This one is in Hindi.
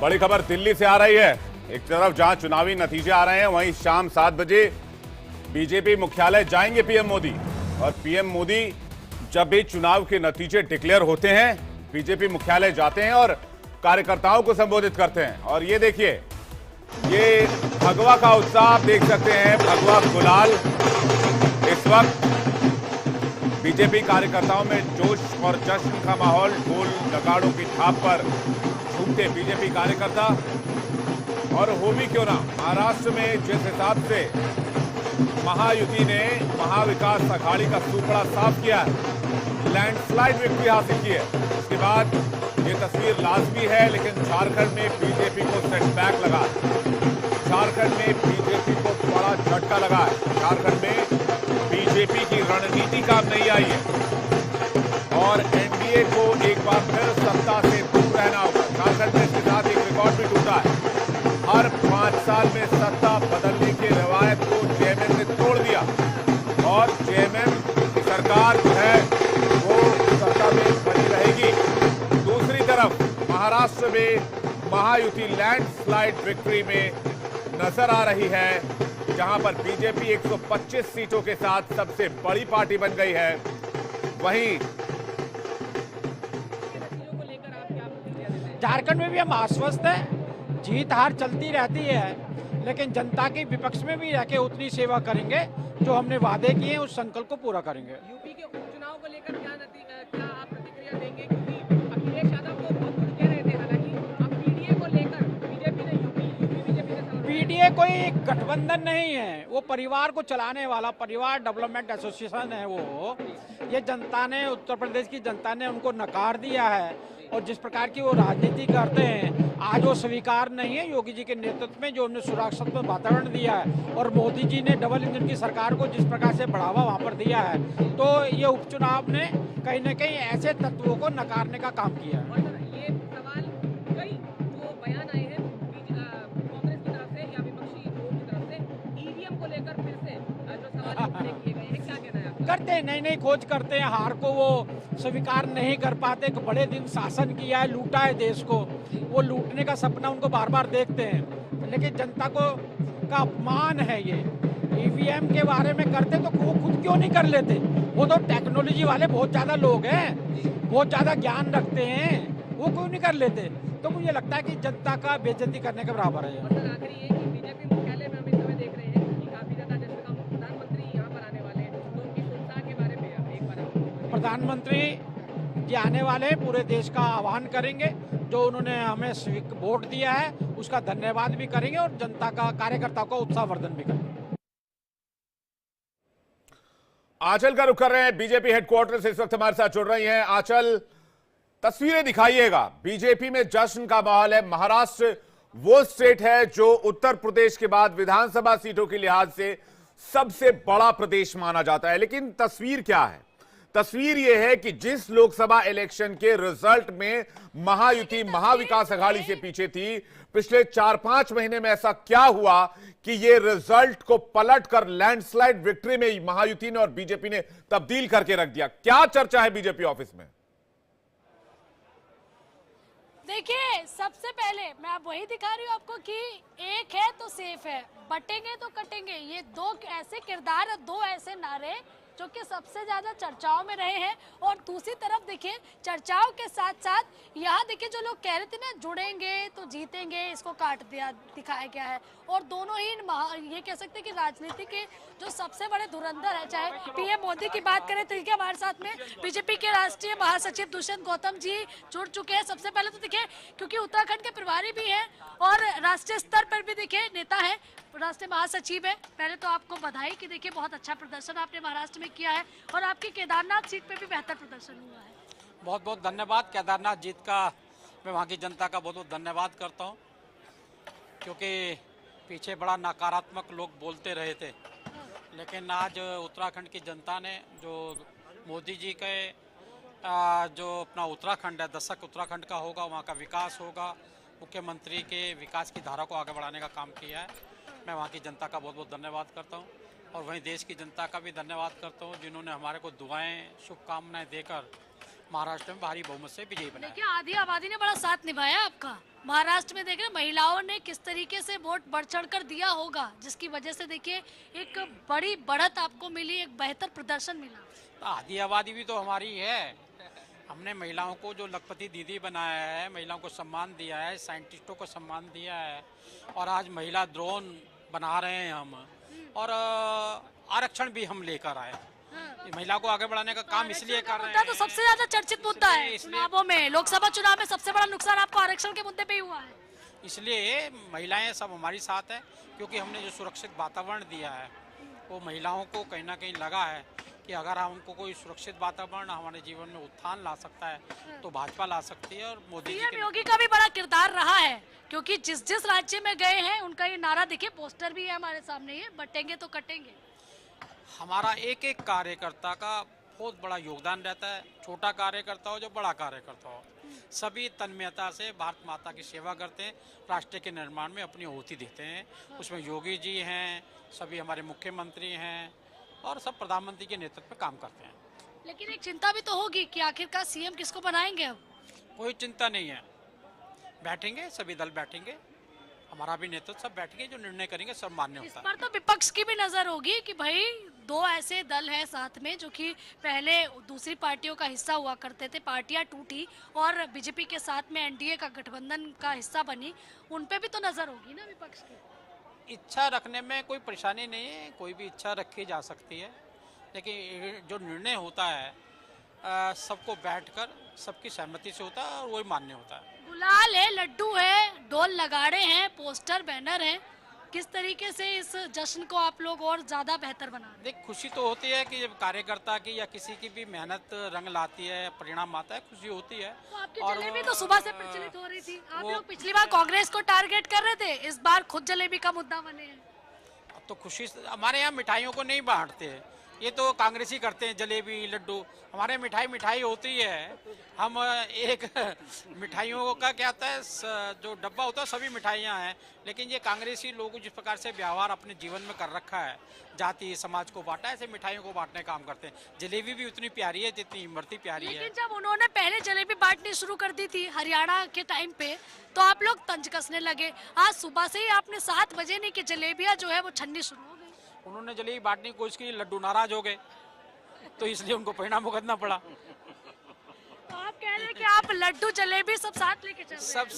बड़ी खबर दिल्ली से आ रही है। एक तरफ जहां चुनावी नतीजे आ रहे हैं, वहीं शाम 7 बजे बीजेपी मुख्यालय जाएंगे पीएम मोदी। और पीएम मोदी जब भी चुनाव के नतीजे डिक्लेयर होते हैं, बीजेपी मुख्यालय जाते हैं और कार्यकर्ताओं को संबोधित करते हैं। और ये देखिए, ये भगवा का उत्साह आप देख सकते हैं, भगवा गुलाल। इस वक्त बीजेपी कार्यकर्ताओं में जोश और जश्न का माहौल। ढोल नगाड़ों की थाप पर झूमते बीजेपी कार्यकर्ता। और हो भी क्यों ना, महाराष्ट्र में जिस हिसाब से महायुति ने महाविकास अघाड़ी का सूपड़ा साफ किया है, लैंडस्लाइड विक्ट्री हासिल की है, उसके बाद ये तस्वीर लाजमी है। लेकिन झारखंड में बीजेपी को सेटबैक लगा है। झारखंड में बीजेपी को बड़ा झटका लगा है। झारखंड में बीजेपी की रणनीति काम नहीं आई है और एनडीए को एक बार फिर सत्ता से दूर रहना होगा। झारखंड में इसके साथ एक रिकॉर्ड भी टूटा है। हर 5 साल में सत्ता बदलने की रवायत को जेएमएम ने तोड़ दिया और जेएमएम की सरकार जो है वो सत्ता में बनी रहेगी। दूसरी तरफ महाराष्ट्र में महायुति लैंडस्लाइड विक्ट्री में नजर आ रही है, जहां पर बीजेपी 125 सीटों के साथ सबसे बड़ी पार्टी बन गई है। वहीं झारखंड में भी हम आश्वस्त हैं। जीत हार चलती रहती है, लेकिन जनता की विपक्ष में भी रह के उतनी सेवा करेंगे जो हमने वादे किए हैं, उस संकल्प को पूरा करेंगे। यूपी के उपचुनाव को लेकर क्या आप प्रतिक्रिया देंगे? क्योंकि अखिलेश यादव को बहुत कुछ कह रहे थे, हालांकि अब पीडीए को लेकर बीजेपी ने बीजेपी ने पीडीए कोई गठबंधन नहीं है, वो परिवार को चलाने वाला परिवार डेवलपमेंट एसोसिएशन है। वो ये जनता ने, उत्तर प्रदेश की जनता ने उनको नकार दिया है और जिस प्रकार की वो राजनीति करते हैं आज वो स्वीकार नहीं है। योगी जी के नेतृत्व में जो हमने सुरक्षात्मक वातावरण दिया है और मोदी जी ने डबल इंजन की सरकार को जिस प्रकार से बढ़ावा वहाँ पर दिया है, तो ये उपचुनाव ने कहीं न कहीं ऐसे तत्वों को नकारने का काम किया है। और सर, ये सवाल कई जो बयान आए हैं कांग्रेस की तरफ से या विपक्षी लोगों की तरफ से ईवीएम को लेकर फिर से जो सवाल खड़े किए गए हैं, क्या कहना है आपका? करते हैं, नई खोज करते हैं। हार को वो स्वीकार नहीं कर पाते। एक बड़े दिन शासन किया है, लूटा है देश को, वो लूटने का सपना उनको बार बार देखते हैं। लेकिन जनता को का अपमान है ये। ईवीएम के बारे में करते तो वो खुद क्यों नहीं कर लेते? वो तो टेक्नोलॉजी वाले बहुत ज्यादा लोग हैं, बहुत ज्यादा ज्ञान रखते हैं, वो क्यों नहीं कर लेते? तो मुझे लगता है कि जनता का बेइज्जती करने के बराबर है। और सर, आखिरी ये कि बीजेपी मुख्यालय में हम इस समय देख रहे हैं कि काफी ज्यादा जैसे कहा प्रधानमंत्री यहाँ पर आने वाले हैं, तो उनकी सुरक्षा के बारे में एक बार प्रधानमंत्री जी आने वाले हैं, पूरे देश का आह्वान करेंगे। जो उन्होंने हमें वोट दिया है उसका धन्यवाद भी करेंगे और जनता का, कार्यकर्ताओं का उत्साहवर्धन भी करेंगे। आंचल का रुख कर रहे हैं बीजेपी हेडक्वार्टर से। इस वक्त हमारे साथ जुड़ रही हैं आंचल, तस्वीरें दिखाइएगा। बीजेपी में जश्न का माहौल है। महाराष्ट्र वो स्टेट है जो उत्तर प्रदेश के बाद विधानसभा सीटों के लिहाज से सबसे बड़ा प्रदेश माना जाता है। लेकिन तस्वीर क्या है? तस्वीर यह है कि जिस लोकसभा इलेक्शन के रिजल्ट में महायुति महाविकास अघाड़ी से पीछे थी, पिछले 4-5 महीने में ऐसा क्या हुआ कि ये रिजल्ट को पलटकर लैंडस्लाइड विक्ट्री में महायुति ने और बीजेपी ने तब्दील करके रख दिया। क्या चर्चा है बीजेपी ऑफिस में? देखिए, सबसे पहले मैं वही दिखा रही हूँ आपको कि एक है तो सेफ है, बटेंगे तो कटेंगे। ये दो ऐसे किरदार, दो ऐसे नारे जो कि सबसे ज्यादा चर्चाओं में रहे हैं। और दूसरी तरफ देखिए, चर्चाओं के साथ साथ यहाँ देखिए जो लोग कह रहे थे ना जुड़ेंगे तो जीतेंगे, इसको काट दिया दिखाया गया है। और दोनों ही ये कह सकते हैं कि राजनीति के जो सबसे बड़े धुरंधर है, चाहे पीएम मोदी की बात करें तो हमारे साथ में बीजेपी के राष्ट्रीय महासचिव दुष्यंत गौतम जी जुड़ चुके हैं। सबसे पहले तो देखिए, क्योंकि उत्तराखंड के प्रभारी भी हैं और राष्ट्रीय स्तर पर भी देखिए नेता है, राष्ट्रीय महासचिव है। पहले तो आपको बधाई कि देखिए बहुत अच्छा प्रदर्शन आपने महाराष्ट्र में किया है और आपकी केदारनाथ सीट पे भी बेहतर प्रदर्शन हुआ है। बहुत बहुत धन्यवाद। केदारनाथ जीत का मैं वहाँ की जनता का बहुत बहुत धन्यवाद करता हूँ, क्योंकि पीछे बड़ा नकारात्मक लोग बोलते रहे थे, लेकिन आज उत्तराखंड की जनता ने जो मोदी जी के जो अपना उत्तराखंड है, दशक उत्तराखंड का होगा, वहाँ का विकास होगा, मुख्यमंत्री के विकास की धारा को आगे बढ़ाने का काम किया है। मैं वहाँ की जनता का बहुत बहुत धन्यवाद करता हूँ और वहीं देश की जनता का भी धन्यवाद करता हूँ, जिन्होंने हमारे को दुआएं, शुभकामनाएं देकर महाराष्ट्र में भारी बहुमत से विजयी बनाया। देखिए आधी आबादी ने बड़ा साथ निभाया आपका। महाराष्ट्र में देख रहे महिलाओं ने किस तरीके से वोट बढ़ चढ़ कर दिया होगा, जिसकी वजह से देखिए एक बड़ी बढ़त आपको मिली, एक बेहतर प्रदर्शन मिला। तो आधी आबादी भी तो हमारी है। हमने महिलाओं को जो लखपति दीदी बनाया है, महिलाओं को सम्मान दिया है, साइंटिस्टों को सम्मान दिया है, और आज महिला ड्रोन बना रहे हैं हम, और आरक्षण भी हम लेकर आए। महिला को आगे बढ़ाने का काम इसलिए कर रहे हैं। तो सबसे ज्यादा चर्चित मुद्दा है इसलिए- चुनावों में, लोकसभा चुनाव में सबसे बड़ा नुकसान आपको आरक्षण के मुद्दे पे ही हुआ है। इसलिए महिलाएं सब हमारी साथ है, क्योंकि हमने जो सुरक्षित वातावरण दिया है वो महिलाओं को कहीं ना कहीं लगा है कि अगर हम उनको कोई सुरक्षित वातावरण हमारे जीवन में उत्थान ला सकता है तो भाजपा ला सकती है। और मोदी जी पीएम के योगी का भी बड़ा किरदार रहा है, क्योंकि जिस जिस राज्य में गए हैं उनका ये नारा देखिए, पोस्टर भी है हमारे सामने, ये बटेंगे तो कटेंगे। हमारा एक एक कार्यकर्ता का बहुत बड़ा योगदान रहता है, छोटा कार्यकर्ता हो जो बड़ा कार्यकर्ता हो, सभी तन्मयता से भारत माता की सेवा करते हैं, राष्ट्र के निर्माण में अपनी आहुति देते हैं। उसमें योगी जी हैं, सभी हमारे मुख्यमंत्री हैं, और सब प्रधानमंत्री के नेतृत्व में काम करते हैं। लेकिन एक चिंता भी तो होगी कि आखिरकार सीएम किसको बनाएंगे अब। कोई चिंता नहीं है, बैठेंगे सभी दल बैठेंगे, हमारा भी नेतृत्व सब बैठेंगे, जो निर्णय करेंगे सब मान्य इस होता है। पर तो विपक्ष की भी नजर होगी कि भाई दो ऐसे दल हैं साथ में जो कि पहले दूसरी पार्टियों का हिस्सा हुआ करते थे, पार्टियां टूटी और बीजेपी के साथ में एनडीए का गठबंधन का हिस्सा बनी, उन पे भी तो नजर होगी ना विपक्ष की। इच्छा रखने में कोई परेशानी नहीं है, कोई भी इच्छा रखी जा सकती है, लेकिन जो निर्णय होता है सबको बैठकर सबकी सहमति से होता है और वही मान्य होता है। गुलाल है, लड्डू है, ढोल लगाड़े हैं, पोस्टर बैनर हैं, किस तरीके से इस जश्न को आप लोग और ज्यादा बेहतर बना रहे हैं? देख, खुशी तो होती है कि जब कार्यकर्ता की या किसी की भी मेहनत रंग लाती है, परिणाम आता है, खुशी होती है। तो आपकी और जलेबी तो सुबह से प्रचलित हो रही थी, आप वो- लोग पिछली बार कांग्रेस को टारगेट कर रहे थे, इस बार खुद जलेबी का मुद्दा बने हैं। अब तो खुशी हमारे यहाँ मिठाइयों को नहीं बांटते, ये तो कांग्रेसी करते हैं, जलेबी लड्डू। हमारे मिठाई होती है, हम एक मिठाइयों का क्या होता है, जो डब्बा होता है सभी मिठाइयाँ हैं, लेकिन ये कांग्रेसी लोग जिस प्रकार से व्यवहार अपने जीवन में कर रखा है, जाति समाज को बांटा, ऐसे मिठाइयों को बांटने का काम करते हैं। जलेबी भी उतनी प्यारी है जितनी इमरती प्यारी है। लेकिन जब उन्होंने पहले जलेबी बांटनी शुरू कर दी थी हरियाणा के टाइम पे, तो आप लोग तंज कसने लगे। आज सुबह से ही आपने 7 बजे नहीं कि जलेबियां जो है वो छननी शुरू हो गई। उन्होंने जलेबी बांटने की कोशिश की, लड्डू नाराज हो गए, तो इसलिए उनको परिणाम भुगतना पड़ा। तो आप कह रहे हैं कि आप लड्डू जलेबी सब साथ लेके चल रहे हैं। सब